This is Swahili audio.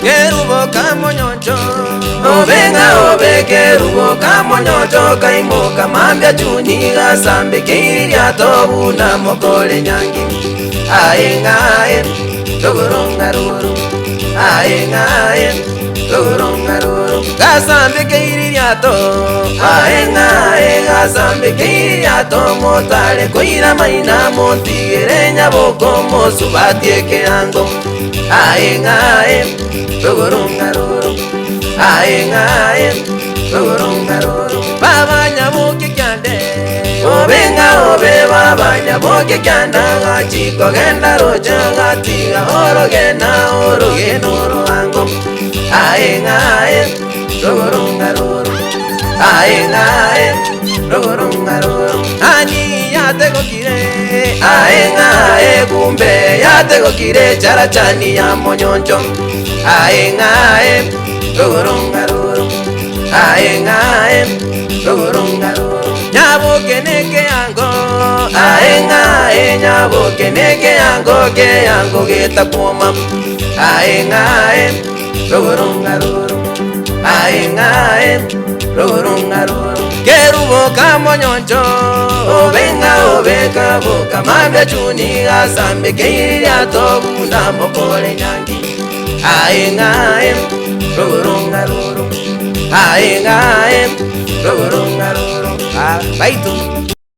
Kerubo kamonyoncho obenga obe kerubo kamonyoncho kaimoka mambya chuni gasambe keiria tobuna mokole nyangi aengae rogorongaroro aengae rogorongaroro gasambe keiria to aengae gasambe keiria to motale koira maina montigere nyaboko mosubatie keango aengae rogorongaroro aengae rogorongaroro baba nyaboke kyande obenga obe baba nyaboke kyanda gachiko genda rocha gatiga orogena orogeno roango aengae rogorongaroro aengae rogorongaroro ani yategokire aengae kumbe yategokire charachani ya monyoncho aengae rogorongaroro aengae rogorongaroro nyabokeneke yango aengae nyabokeneke yango ke yango getakuoma aengae rogorongaroro aengae rogorongaroro kerubo kamonyoncho obenga obeka boka mambya chuni gasambe keiria tobuna mokole nyangi aengae rogorongaroro aengae rogorongaroro baitu